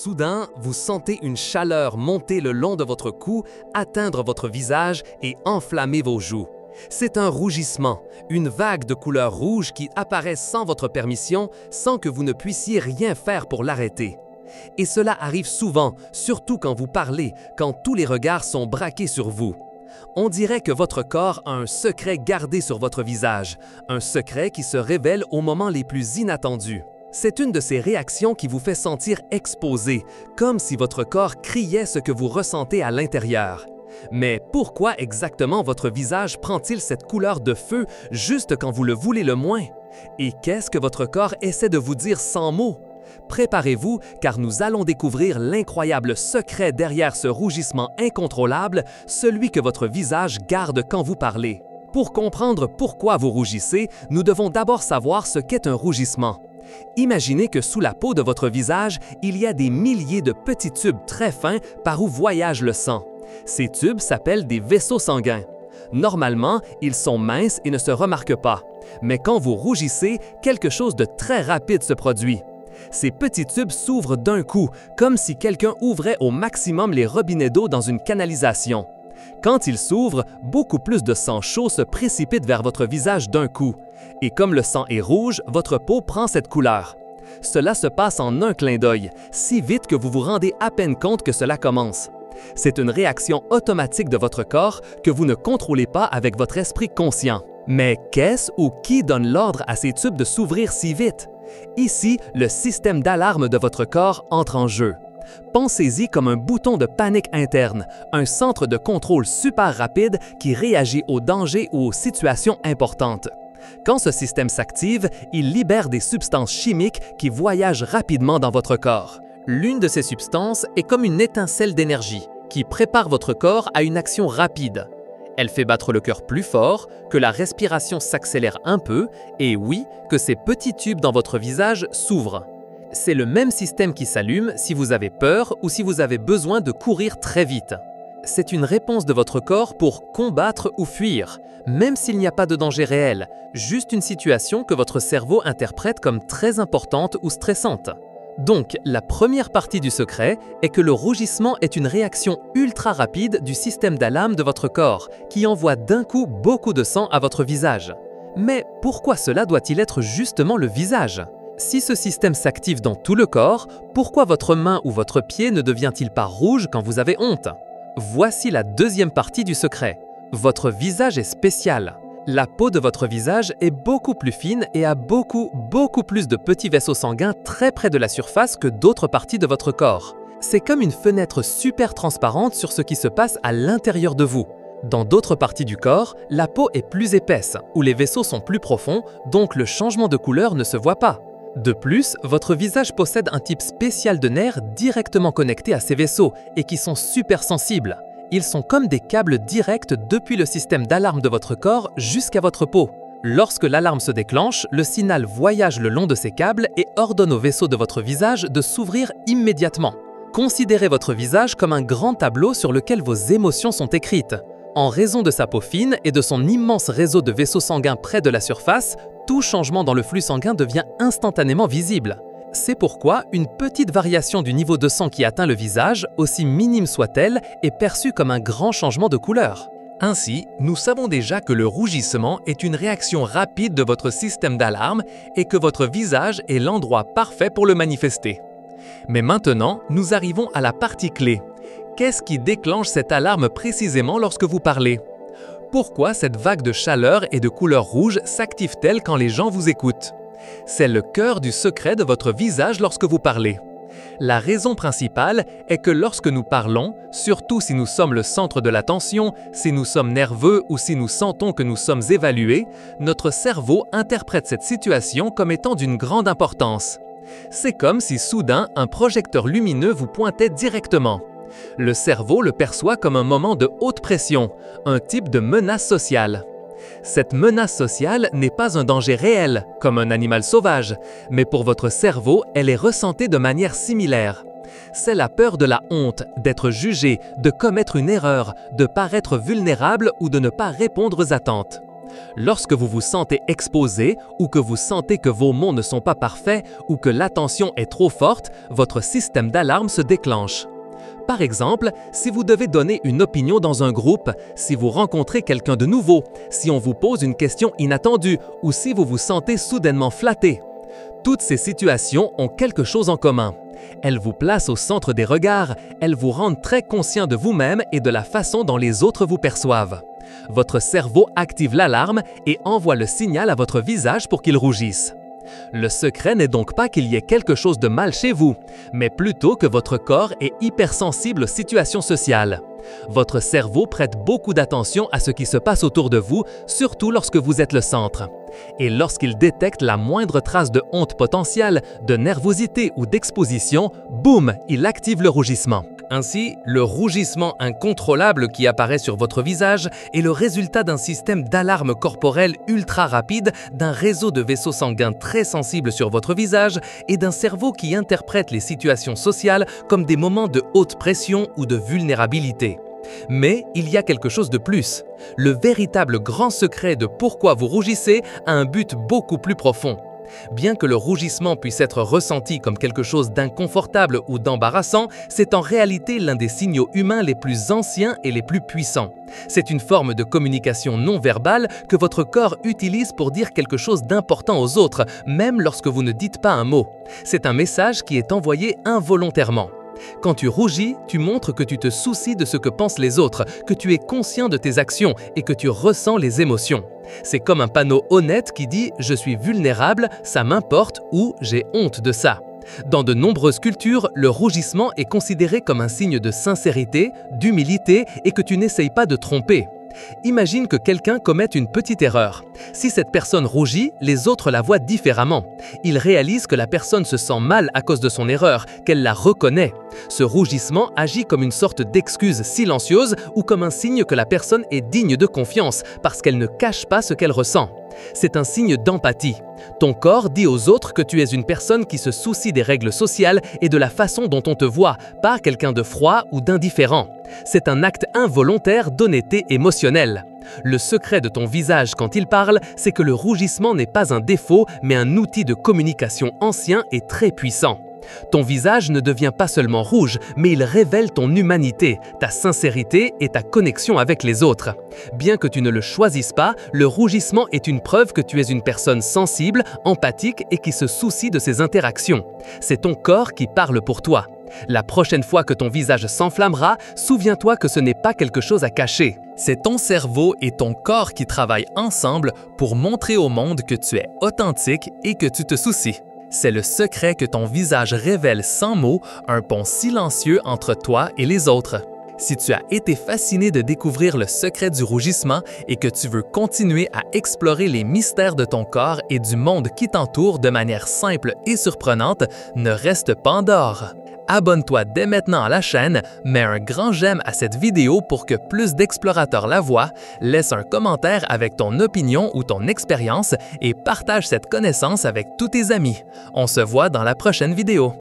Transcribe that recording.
Soudain, vous sentez une chaleur monter le long de votre cou, atteindre votre visage et enflammer vos joues. C'est un rougissement, une vague de couleur rouge qui apparaît sans votre permission, sans que vous ne puissiez rien faire pour l'arrêter. Et cela arrive souvent, surtout quand vous parlez, quand tous les regards sont braqués sur vous. On dirait que votre corps a un secret gardé sur votre visage, un secret qui se révèle aux moments les plus inattendus. C'est une de ces réactions qui vous fait sentir exposé, comme si votre corps criait ce que vous ressentez à l'intérieur. Mais pourquoi exactement votre visage prend-il cette couleur de feu juste quand vous le voulez le moins? Et qu'est-ce que votre corps essaie de vous dire sans mots? Préparez-vous, car nous allons découvrir l'incroyable secret derrière ce rougissement incontrôlable, celui que votre visage garde quand vous parlez. Pour comprendre pourquoi vous rougissez, nous devons d'abord savoir ce qu'est un rougissement. Imaginez que sous la peau de votre visage, il y a des milliers de petits tubes très fins par où voyage le sang. Ces tubes s'appellent des vaisseaux sanguins. Normalement, ils sont minces et ne se remarquent pas. Mais quand vous rougissez, quelque chose de très rapide se produit. Ces petits tubes s'ouvrent d'un coup, comme si quelqu'un ouvrait au maximum les robinets d'eau dans une canalisation. Quand ils s'ouvrent, beaucoup plus de sang chaud se précipite vers votre visage d'un coup. Et comme le sang est rouge, votre peau prend cette couleur. Cela se passe en un clin d'œil, si vite que vous vous rendez à peine compte que cela commence. C'est une réaction automatique de votre corps que vous ne contrôlez pas avec votre esprit conscient. Mais qu'est-ce ou qui donne l'ordre à ces tubes de s'ouvrir si vite? Ici, le système d'alarme de votre corps entre en jeu. Pensez-y comme un bouton de panique interne, un centre de contrôle super rapide qui réagit aux dangers ou aux situations importantes. Quand ce système s'active, il libère des substances chimiques qui voyagent rapidement dans votre corps. L'une de ces substances est comme une étincelle d'énergie qui prépare votre corps à une action rapide. Elle fait battre le cœur plus fort, que la respiration s'accélère un peu et oui, que ces petits tubes dans votre visage s'ouvrent. C'est le même système qui s'allume si vous avez peur ou si vous avez besoin de courir très vite. C'est une réponse de votre corps pour combattre ou fuir, même s'il n'y a pas de danger réel, juste une situation que votre cerveau interprète comme très importante ou stressante. Donc, la première partie du secret est que le rougissement est une réaction ultra rapide du système d'alarme de votre corps, qui envoie d'un coup beaucoup de sang à votre visage. Mais pourquoi cela doit-il être justement le visage? Si ce système s'active dans tout le corps, pourquoi votre main ou votre pied ne devient-il pas rouge quand vous avez honte? Voici la deuxième partie du secret. Votre visage est spécial. La peau de votre visage est beaucoup plus fine et a beaucoup plus de petits vaisseaux sanguins très près de la surface que d'autres parties de votre corps. C'est comme une fenêtre super transparente sur ce qui se passe à l'intérieur de vous. Dans d'autres parties du corps, la peau est plus épaisse, où les vaisseaux sont plus profonds, donc le changement de couleur ne se voit pas. De plus, votre visage possède un type spécial de nerfs directement connectés à ces vaisseaux et qui sont super sensibles. Ils sont comme des câbles directs depuis le système d'alarme de votre corps jusqu'à votre peau. Lorsque l'alarme se déclenche, le signal voyage le long de ces câbles et ordonne aux vaisseaux de votre visage de s'ouvrir immédiatement. Considérez votre visage comme un grand tableau sur lequel vos émotions sont écrites. En raison de sa peau fine et de son immense réseau de vaisseaux sanguins près de la surface, tout changement dans le flux sanguin devient instantanément visible. C'est pourquoi une petite variation du niveau de sang qui atteint le visage, aussi minime soit-elle, est perçue comme un grand changement de couleur. Ainsi, nous savons déjà que le rougissement est une réaction rapide de votre système d'alarme et que votre visage est l'endroit parfait pour le manifester. Mais maintenant, nous arrivons à la partie clé. Qu'est-ce qui déclenche cette alarme précisément lorsque vous parlez? Pourquoi cette vague de chaleur et de couleur rouge s'active-t-elle quand les gens vous écoutent? C'est le cœur du secret de votre visage lorsque vous parlez. La raison principale est que lorsque nous parlons, surtout si nous sommes le centre de l'attention, si nous sommes nerveux ou si nous sentons que nous sommes évalués, notre cerveau interprète cette situation comme étant d'une grande importance. C'est comme si soudain un projecteur lumineux vous pointait directement. Le cerveau le perçoit comme un moment de haute pression, un type de menace sociale. Cette menace sociale n'est pas un danger réel, comme un animal sauvage, mais pour votre cerveau, elle est ressentie de manière similaire. C'est la peur de la honte, d'être jugé, de commettre une erreur, de paraître vulnérable ou de ne pas répondre aux attentes. Lorsque vous vous sentez exposé ou que vous sentez que vos mots ne sont pas parfaits ou que l'attention est trop forte, votre système d'alarme se déclenche. Par exemple, si vous devez donner une opinion dans un groupe, si vous rencontrez quelqu'un de nouveau, si on vous pose une question inattendue ou si vous vous sentez soudainement flatté. Toutes ces situations ont quelque chose en commun. Elles vous placent au centre des regards, elles vous rendent très conscient de vous-même et de la façon dont les autres vous perçoivent. Votre cerveau active l'alarme et envoie le signal à votre visage pour qu'il rougisse. Le secret n'est donc pas qu'il y ait quelque chose de mal chez vous, mais plutôt que votre corps est hypersensible aux situations sociales. Votre cerveau prête beaucoup d'attention à ce qui se passe autour de vous, surtout lorsque vous êtes le centre. Et lorsqu'il détecte la moindre trace de honte potentielle, de nervosité ou d'exposition, boum, il active le rougissement. Ainsi, le rougissement incontrôlable qui apparaît sur votre visage est le résultat d'un système d'alarme corporelle ultra rapide, d'un réseau de vaisseaux sanguins très sensibles sur votre visage et d'un cerveau qui interprète les situations sociales comme des moments de haute pression ou de vulnérabilité. Mais il y a quelque chose de plus. Le véritable grand secret de pourquoi vous rougissez a un but beaucoup plus profond. Bien que le rougissement puisse être ressenti comme quelque chose d'inconfortable ou d'embarrassant, c'est en réalité l'un des signaux humains les plus anciens et les plus puissants. C'est une forme de communication non verbale que votre corps utilise pour dire quelque chose d'important aux autres, même lorsque vous ne dites pas un mot. C'est un message qui est envoyé involontairement. Quand tu rougis, tu montres que tu te soucies de ce que pensent les autres, que tu es conscient de tes actions et que tu ressens les émotions. C'est comme un panneau honnête qui dit « Je suis vulnérable, ça m'importe » ou « J'ai honte de ça ». Dans de nombreuses cultures, le rougissement est considéré comme un signe de sincérité, d'humilité et que tu n'essayes pas de tromper. Imagine que quelqu'un commette une petite erreur. Si cette personne rougit, les autres la voient différemment. Ils réalisent que la personne se sent mal à cause de son erreur, qu'elle la reconnaît. Ce rougissement agit comme une sorte d'excuse silencieuse ou comme un signe que la personne est digne de confiance parce qu'elle ne cache pas ce qu'elle ressent. C'est un signe d'empathie. Ton corps dit aux autres que tu es une personne qui se soucie des règles sociales et de la façon dont on te voit, pas quelqu'un de froid ou d'indifférent. C'est un acte involontaire d'honnêteté émotionnelle. Le secret de ton visage quand il parle, c'est que le rougissement n'est pas un défaut, mais un outil de communication ancien et très puissant. Ton visage ne devient pas seulement rouge, mais il révèle ton humanité, ta sincérité et ta connexion avec les autres. Bien que tu ne le choisisses pas, le rougissement est une preuve que tu es une personne sensible, empathique et qui se soucie de ses interactions. C'est ton corps qui parle pour toi. La prochaine fois que ton visage s'enflammera, souviens-toi que ce n'est pas quelque chose à cacher. C'est ton cerveau et ton corps qui travaillent ensemble pour montrer au monde que tu es authentique et que tu te soucies. C'est le secret que ton visage révèle sans mots, un pont silencieux entre toi et les autres. Si tu as été fasciné de découvrir le secret du rougissement et que tu veux continuer à explorer les mystères de ton corps et du monde qui t'entoure de manière simple et surprenante, ne reste pas en dehors. Abonne-toi dès maintenant à la chaîne, mets un grand j'aime à cette vidéo pour que plus d'explorateurs la voient, laisse un commentaire avec ton opinion ou ton expérience et partage cette connaissance avec tous tes amis. On se voit dans la prochaine vidéo.